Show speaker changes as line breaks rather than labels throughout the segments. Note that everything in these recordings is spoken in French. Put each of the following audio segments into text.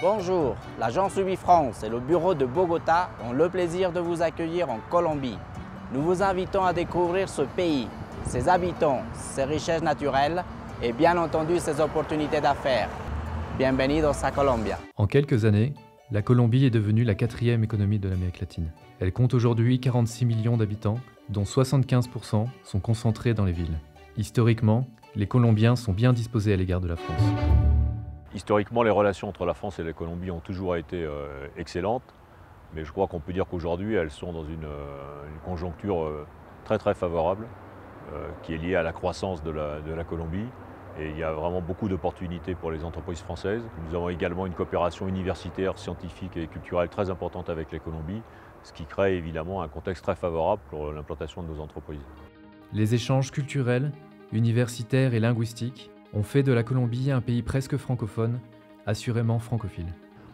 Bonjour, l'agence UbiFrance et le bureau de Bogota ont le plaisir de vous accueillir en Colombie. Nous vous invitons à découvrir ce pays, ses habitants, ses richesses naturelles et bien entendu ses opportunités d'affaires. Bienvenidos a Colombia.
En quelques années, la Colombie est devenue la 4e économie de l'Amérique latine. Elle compte aujourd'hui 46 millions d'habitants, dont 75% sont concentrés dans les villes. Historiquement, les Colombiens sont bien disposés à l'égard de la France.
Historiquement, les relations entre la France et la Colombie ont toujours été excellentes, mais je crois qu'on peut dire qu'aujourd'hui, elles sont dans une conjoncture très favorable, qui est liée à la croissance de la Colombie. Et il y a vraiment beaucoup d'opportunités pour les entreprises françaises. Nous avons également une coopération universitaire, scientifique et culturelle très importante avec la Colombie, ce qui crée évidemment un contexte très favorable pour l'implantation de nos entreprises.
Les échanges culturels, universitaires et linguistiques ont fait de la Colombie un pays presque francophone, assurément francophile.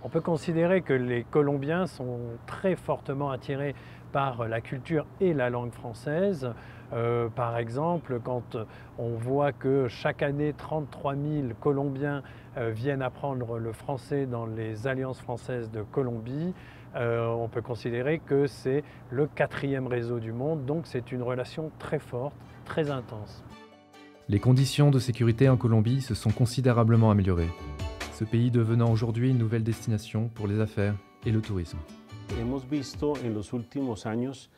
On peut considérer que les Colombiens sont très fortement attirés par la culture et la langue française. Par exemple, quand on voit que chaque année 33 000 Colombiens viennent apprendre le français dans les alliances françaises de Colombie, on peut considérer que c'est le 4e réseau du monde, donc c'est une relation très forte, très intense.
Les conditions de sécurité en Colombie se sont considérablement améliorées, ce pays devenant aujourd'hui une nouvelle destination pour les affaires et le tourisme.
Hemos visto en los últimos años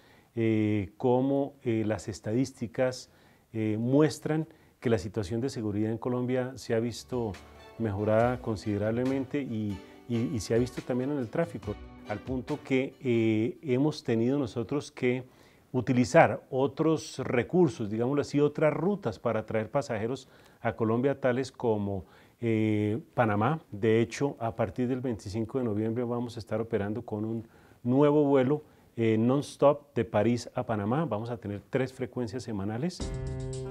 cómo las estadísticas muestran que la situación de seguridad en Colombia se ha visto mejorada considerablemente y se ha visto también en el tráfico, al punto que hemos tenido nosotros que utilizar otros recursos, digámoslo así, otras rutas para traer pasajeros a Colombia, tales como Panamá. De hecho, a partir del 25 de noviembre vamos a estar operando con un nuevo vuelo non-stop de París a Panamá. Vamos a tener 3 frecuencias semanales.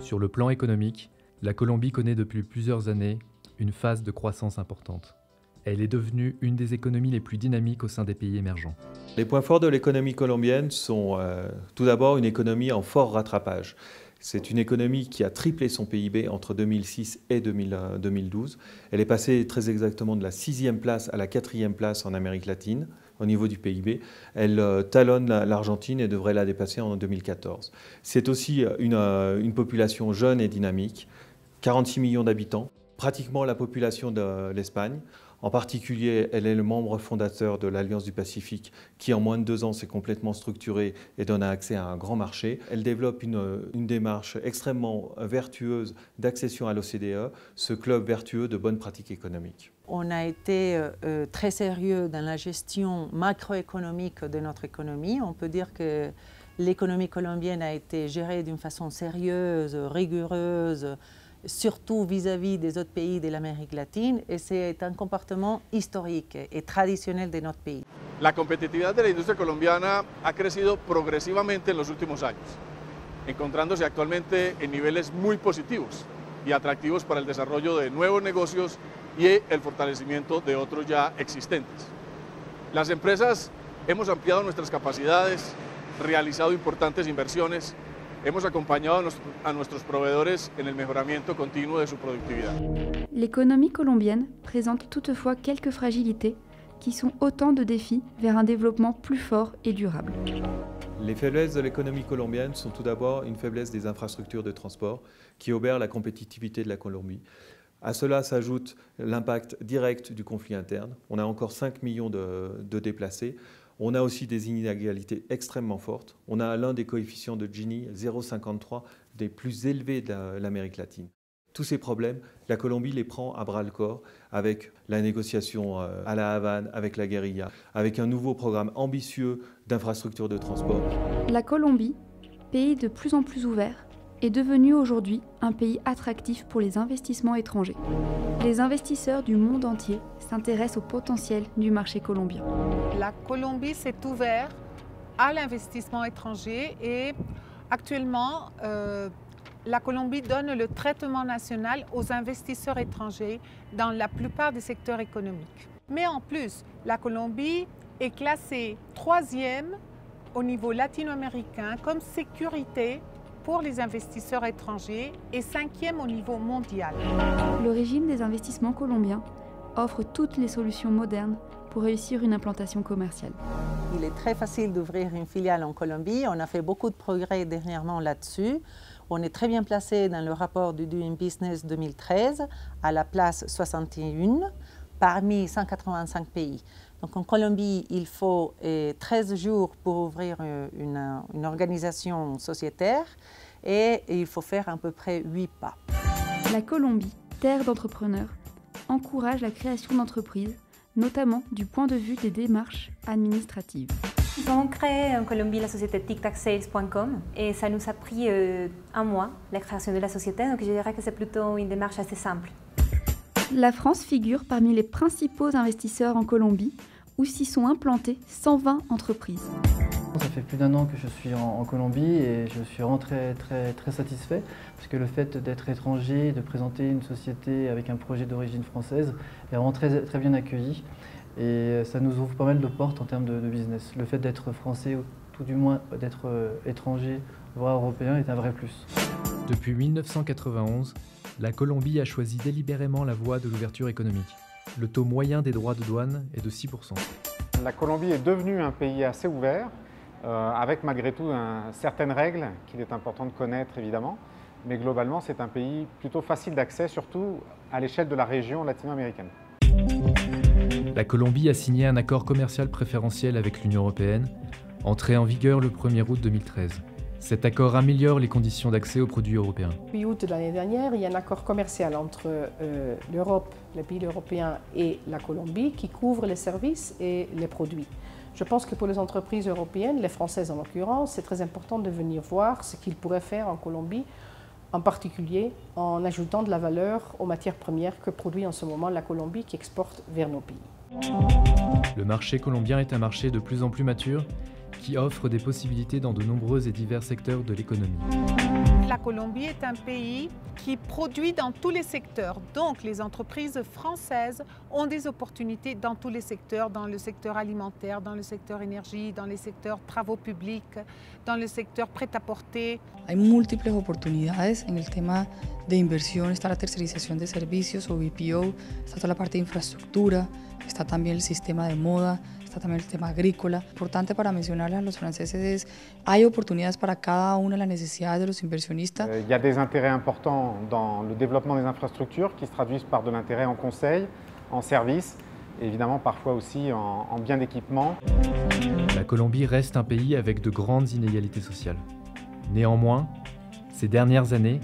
Sur le plan économique, la Colombie connaît depuis plusieurs années une phase de croissance importante. Elle est devenue une des économies les plus dynamiques au sein des pays émergents.
Les points forts de l'économie colombienne sont tout d'abord une économie en fort rattrapage. C'est une économie qui a triplé son PIB entre 2006 et 2012. Elle est passée très exactement de la 6e place à la 4e place en Amérique latine au niveau du PIB. Elle talonne l'Argentine et devrait la dépasser en 2014. C'est aussi une population jeune et dynamique, 46 millions d'habitants, pratiquement la population de l'Espagne. En particulier, elle est le membre fondateur de l'Alliance du Pacifique qui, en moins de 2 ans, s'est complètement structurée et donne accès à un grand marché. Elle développe une démarche extrêmement vertueuse d'accession à l'OCDE, ce club vertueux de bonnes pratiques économiques.
On a été très sérieux dans la gestion macroéconomique de notre économie. On peut dire que l'économie colombienne a été gérée d'une façon sérieuse, rigoureuse, surtout vis-à-vis des autres pays de l'Amérique latine, et c'est un comportement historique et traditionnel de notre pays.
La competitividad de la industria colombiana ha crecido progresivamente en los últimos años, encontrándose actualmente en niveles muy positivos y atractivos para el desarrollo de nuevos negocios y el fortalecimiento de otros ya existentes. Las empresas hemos ampliado nuestras capacidades, realizado importantes inversiones. Hemos acompañado a nuestros proveedores en el mejoramiento continuo de su productividad.
L'économie colombienne présente toutefois quelques fragilités qui sont autant de défis vers un développement plus fort et durable.
Les faiblesses de l'économie colombienne sont tout d'abord une faiblesse des infrastructures de transport qui obèrent la compétitivité de la Colombie. À cela s'ajoute l'impact direct du conflit interne. On a encore 5 millions de déplacés. On a aussi des inégalités extrêmement fortes. On a l'un des coefficients de Gini, 0,53, des plus élevés de l'Amérique latine. Tous ces problèmes, la Colombie les prend à bras-le-corps avec la négociation à La Havane, avec la guérilla, avec un nouveau programme ambitieux d'infrastructures de transport.
La Colombie, pays de plus en plus ouvert, est devenue aujourd'hui un pays attractif pour les investissements étrangers. Les investisseurs du monde entier s'intéressent au potentiel du marché colombien.
La Colombie s'est ouverte à l'investissement étranger et actuellement, la Colombie donne le traitement national aux investisseurs étrangers dans la plupart des secteurs économiques. Mais en plus, la Colombie est classée 3e au niveau latino-américain comme sécurité pour les investisseurs étrangers et 5e au niveau mondial.
Le régime des investissements colombiens offre toutes les solutions modernes pour réussir une implantation commerciale.
Il est très facile d'ouvrir une filiale en Colombie. On a fait beaucoup de progrès dernièrement là-dessus. On est très bien placé dans le rapport du Doing Business 2013 à la place 61 parmi 185 pays. Donc en Colombie, il faut 13 jours pour ouvrir une organisation sociétaire et il faut faire à peu près 8 pas.
La Colombie, terre d'entrepreneurs, encourage la création d'entreprises, notamment du point de vue des démarches administratives.
Nous avons créé en Colombie la société tictacsales.com et ça nous a pris 1 mois la création de la société, donc je dirais que c'est plutôt une démarche assez simple.
La France figure parmi les principaux investisseurs en Colombie, où s'y sont implantées 120 entreprises.
Ça fait plus d'1 an que je suis en Colombie et je suis vraiment très satisfait parce que le fait d'être étranger, de présenter une société avec un projet d'origine française est vraiment très bien accueilli et ça nous ouvre pas mal de portes en termes de business. Le fait d'être français ou tout du moins d'être étranger, voire européen, est un vrai plus.
Depuis 1991, la Colombie a choisi délibérément la voie de l'ouverture économique. Le taux moyen des droits de douane est de 6%.
La Colombie est devenue un pays assez ouvert, avec malgré tout certaines règles qu'il est important de connaître évidemment, mais globalement c'est un pays plutôt facile d'accès, surtout à l'échelle de la région latino-américaine.
La Colombie a signé un accord commercial préférentiel avec l'Union européenne, entré en vigueur le 1er août 2013. Cet accord améliore les conditions d'accès aux produits européens.
Depuis août de l'année dernière, il y a un accord commercial entre l'Europe, les pays européens et la Colombie qui couvre les services et les produits. Je pense que pour les entreprises européennes, les françaises en l'occurrence, c'est très important de venir voir ce qu'ils pourraient faire en Colombie, en particulier en ajoutant de la valeur aux matières premières que produit en ce moment la Colombie qui exporte vers nos pays.
Le marché colombien est un marché de plus en plus mature qui offre des possibilités dans de nombreux et divers secteurs de l'économie.
La Colombie est un pays qui produit dans tous les secteurs. Donc les entreprises françaises ont des opportunités dans tous les secteurs, dans le secteur alimentaire, dans le secteur énergie, dans les secteurs travaux publics, dans le secteur prêt-à-porter.
Hay múltiples oportunidades en el tema de inversión, está la tercerización de servicios o BPO, está toda la parte de infraestructura, está también el sistema de moda, está también el tema agrícola. Importante para mencionarles a los franceses es, hay oportunidades para cada una de las necesidades de los inversionistas.
Il y a des intérêts importants dans le développement des infrastructures qui se traduisent par de l'intérêt en conseil, en services, et évidemment parfois aussi en biens d'équipement.
La Colombie reste un pays avec de grandes inégalités sociales. Néanmoins, ces dernières années,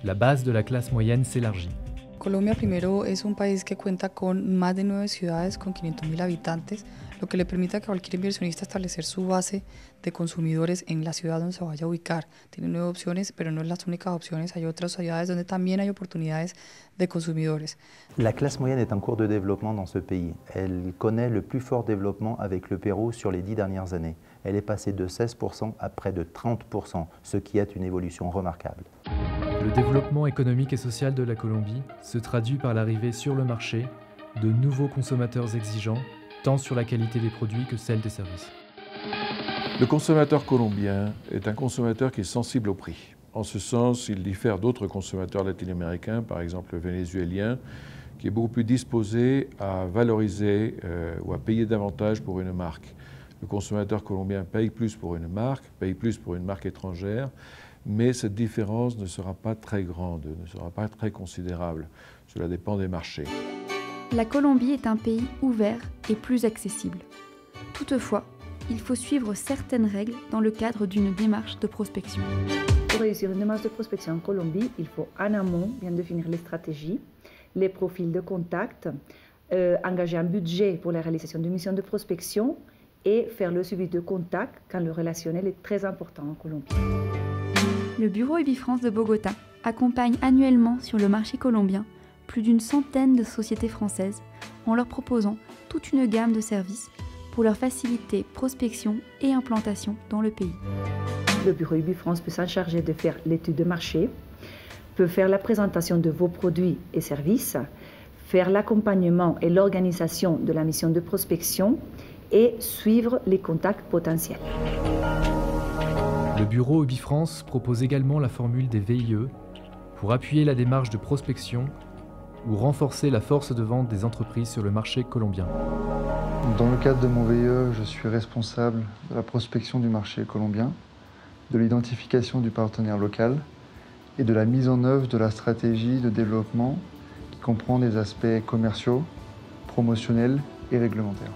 la base de la classe moyenne s'élargit.
Colombia primero es un país que cuenta con más de 9 ciudades con 500.000 habitantes, lo que le permite a cualquier inversionista establecer su base de consumidores en la ciudad donde se vaya a ubicar. Tiene 9 opciones, pero no es las únicas opciones, hay otras ciudades donde también hay oportunidades de consumidores.
La classe moyenne est en cours de développement dans ce pays. Elle connaît le plus fort développement avec le Pérou sur les 10 dernières années. Elle est passée de 16% à près de 30%, ce qui est une évolution remarquable.
Le développement économique et social de la Colombie se traduit par l'arrivée sur le marché de nouveaux consommateurs exigeants, tant sur la qualité des produits que celle des services.
Le consommateur colombien est un consommateur qui est sensible au prix. En ce sens, il diffère d'autres consommateurs latino-américains, par exemple le vénézuélien, qui est beaucoup plus disposé à valoriser ou à payer davantage pour une marque. Le consommateur colombien paye plus pour une marque étrangère, mais cette différence ne sera pas très grande, ne sera pas très considérable. Cela dépend des marchés.
La Colombie est un pays ouvert et plus accessible. Toutefois, il faut suivre certaines règles dans le cadre d'une démarche de prospection.
Pour réussir une démarche de prospection en Colombie, il faut en amont bien définir les stratégies, les profils de contact, engager un budget pour la réalisation d'une mission de prospection et faire le suivi de contact quand le relationnel est très important en Colombie.
Le bureau Ubifrance de Bogota accompagne annuellement sur le marché colombien plus d'une centaine de sociétés françaises en leur proposant toute une gamme de services pour leur faciliter prospection et implantation dans le pays.
Le bureau Ubifrance peut s'en charger de faire l'étude de marché, peut faire la présentation de vos produits et services, faire l'accompagnement et l'organisation de la mission de prospection et suivre les contacts potentiels.
Le bureau Ubifrance propose également la formule des VIE pour appuyer la démarche de prospection ou renforcer la force de vente des entreprises sur le marché colombien.
Dans le cadre de mon VIE, je suis responsable de la prospection du marché colombien, de l'identification du partenaire local et de la mise en œuvre de la stratégie de développement qui comprend des aspects commerciaux, promotionnels et réglementaires.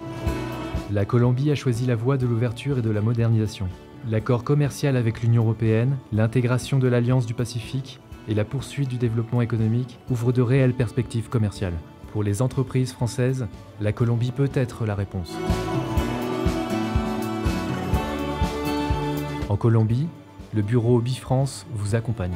La Colombie a choisi la voie de l'ouverture et de la modernisation. L'accord commercial avec l'Union européenne, l'intégration de l'Alliance du Pacifique et la poursuite du développement économique ouvrent de réelles perspectives commerciales. Pour les entreprises françaises, la Colombie peut être la réponse. En Colombie, le bureau Bifrance vous accompagne.